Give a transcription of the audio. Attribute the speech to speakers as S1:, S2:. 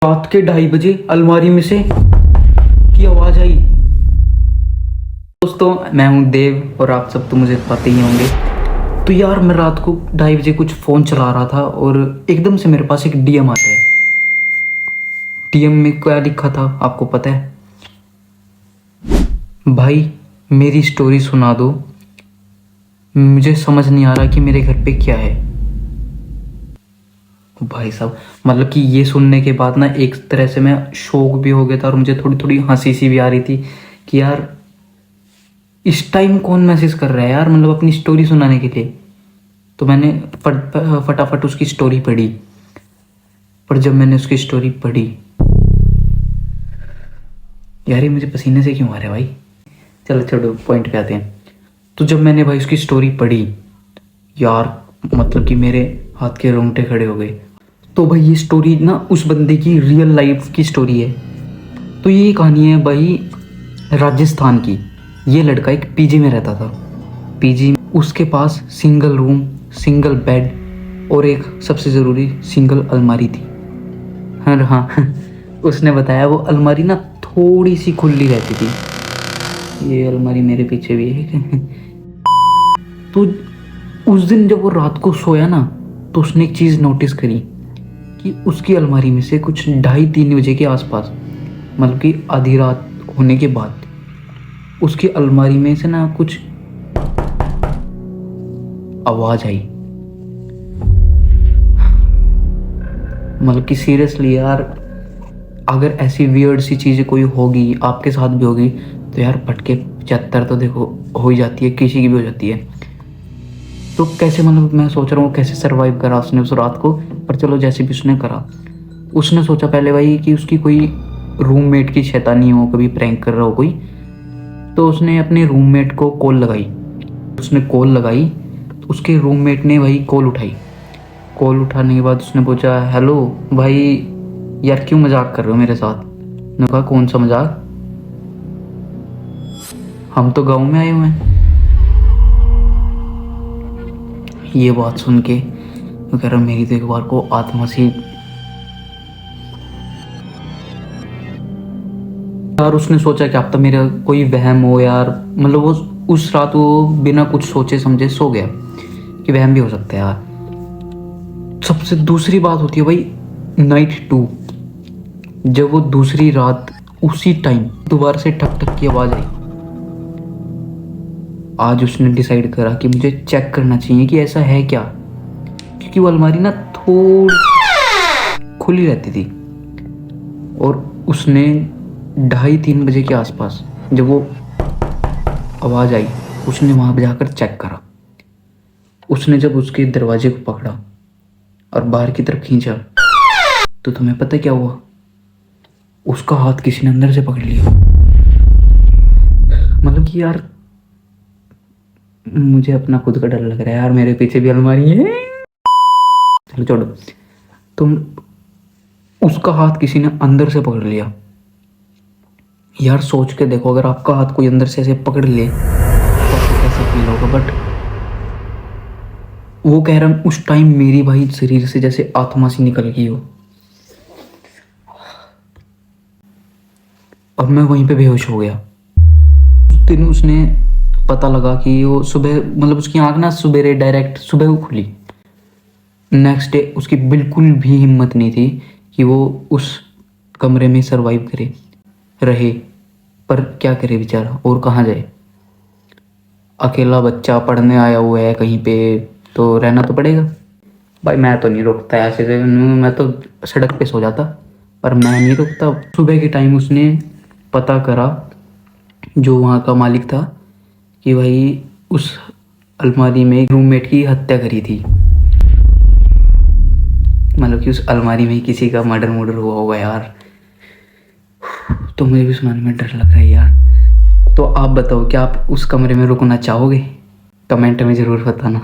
S1: रात के 2:30 बजे अलमारी में से की आवाज आई। दोस्तों, मैं हूं देव और आप सब तो मुझे पता ही होंगे। तो यार, मैं रात को 2:30 बजे कुछ फ़ोन चला रहा था और एकदम से मेरे पास एक डीएम आता है। डीएम में क्या लिखा था आपको पता है? भाई, मेरी स्टोरी सुना दो, मुझे समझ नहीं आ रहा कि मेरे घर पे क्या है। भाई साहब, मतलब कि ये सुनने के बाद ना एक तरह से मैं शौक भी हो गया था और मुझे थोड़ी थोड़ी हंसी सी भी आ रही थी कि यार इस टाइम कौन मैसेज कर रहा है यार, मतलब अपनी स्टोरी सुनाने के लिए। तो मैंने फटाफट उसकी स्टोरी पढ़ी। पर जब मैंने उसकी स्टोरी पढ़ी, यार ये मुझे पसीने से क्यों आ रहा है भाई। चलो छोड़ो, पॉइंट पे आते हैं। तो जब मैंने भाई उसकी स्टोरी पढ़ी, यार मतलब कि मेरे हाथ के रोंगटे खड़े हो गए। तो भाई ये स्टोरी ना उस बंदे की रियल लाइफ की स्टोरी है। तो ये कहानी है भाई राजस्थान की। ये लड़का एक पीजी में रहता था। पीजी, उसके पास सिंगल रूम, सिंगल बेड और एक सबसे ज़रूरी सिंगल अलमारी थी। हाँ उसने बताया वो अलमारी ना थोड़ी सी खुली रहती थी। ये अलमारी मेरे पीछे भी है तो उस दिन जब वो रात को सोया ना, तो उसने एक चीज़ नोटिस करी कि उसकी अलमारी में से कुछ 2:30-3 बजे के आसपास, मतलब कि आधी रात होने के बाद, उसकी अलमारी में से ना कुछ आवाज़ आई। मतलब कि सीरियसली यार, अगर ऐसी वियर्ड सी चीज़ें कोई होगी, आपके साथ भी होगी, तो यार फटके 75 तो देखो हो ही जाती है, किसी की भी हो जाती है। तो कैसे, मतलब मैं सोच रहा हूँ कैसे सरवाइव करा उसने उस रात को। पर चलो, जैसे भी उसने करा, उसने सोचा पहले भाई कि उसकी कोई रूममेट की शैतानी हो, कभी प्रैंक कर रहा हो कोई। तो उसने अपने रूममेट को कॉल लगाई। उसने कॉल लगाई तो उसके रूममेट ने भाई कॉल उठाई। कॉल उठाने के बाद उसने पूछा, हेलो भाई, यार क्यों मजाक कर रहे हो मेरे साथ? मैंने कहा, कौन सा मजाक, हम तो गाँव में आए हुए हैं। ये बात सुन के मैं कह रहा, मेरी तो एक बार को आत्मा सी। यार उसने सोचा कि अब तो मेरा कोई वहम हो यार, मतलब वो उस रात वो बिना कुछ सोचे समझे सो गया कि वहम भी हो सकता है यार। सबसे दूसरी बात होती है भाई नाइट 2, जब वो दूसरी रात उसी टाइम दोबारा से ठक ठक की आवाज़ आई। आज उसने डिसाइड करा कि मुझे चेक करना चाहिए कि ऐसा है क्या, क्योंकि वो अलमारी ना थोड़ी खुली रहती थी। और उसने 2:30-3 बजे के आसपास जब वो आवाज़ आई, उसने वहाँ पर जाकर चेक करा। उसने जब उसके दरवाजे को पकड़ा और बाहर की तरफ खींचा, तो तुम्हें पता क्या हुआ? उसका हाथ किसी ने अंदर से पकड़ लिया। मतलब कि यार, मुझे अपना खुद का डर लग रहा है यार, मेरे पीछे भी अलमारी है। चलो छोड़ो, तुम, उसका हाथ किसी ने अंदर से पकड़ लिया। यार सोच के देखो, अगर आपका हाथ कोई अंदर से ऐसे पकड़ ले तो आपको कैसा फील होगा। बट वो कह रहा, उस टाइम मेरी भाई शरीर से जैसे आत्मा सी निकल गई हो और मैं वहीं पे बेहोश हो गया। उस दिन उसने पता लगा कि वो सुबह, मतलब उसकी आंख ना सुबह डायरेक्ट सुबह को खुली। नेक्स्ट डे उसकी बिल्कुल भी हिम्मत नहीं थी कि वो उस कमरे में सरवाइव करे रहे। पर क्या करे बेचारा, और कहाँ जाए? अकेला बच्चा पढ़ने आया हुआ है कहीं पे, तो रहना तो पड़ेगा। भाई मैं तो नहीं रुकता ऐसे से, मैं तो सड़क पे सो जाता, पर मैं नहीं रुकता। सुबह के टाइम उसने पता करा, जो वहाँ का मालिक था, कि भाई उस अलमारी में रूममेट की हत्या करी थी। मतलब कि उस अलमारी में किसी का मर्डर हुआ होगा यार। तो मुझे भी सुनाने में डर लग रहा है यार। तो आप बताओ, क्या आप उस कमरे में रुकना चाहोगे? कमेंट में ज़रूर बताना।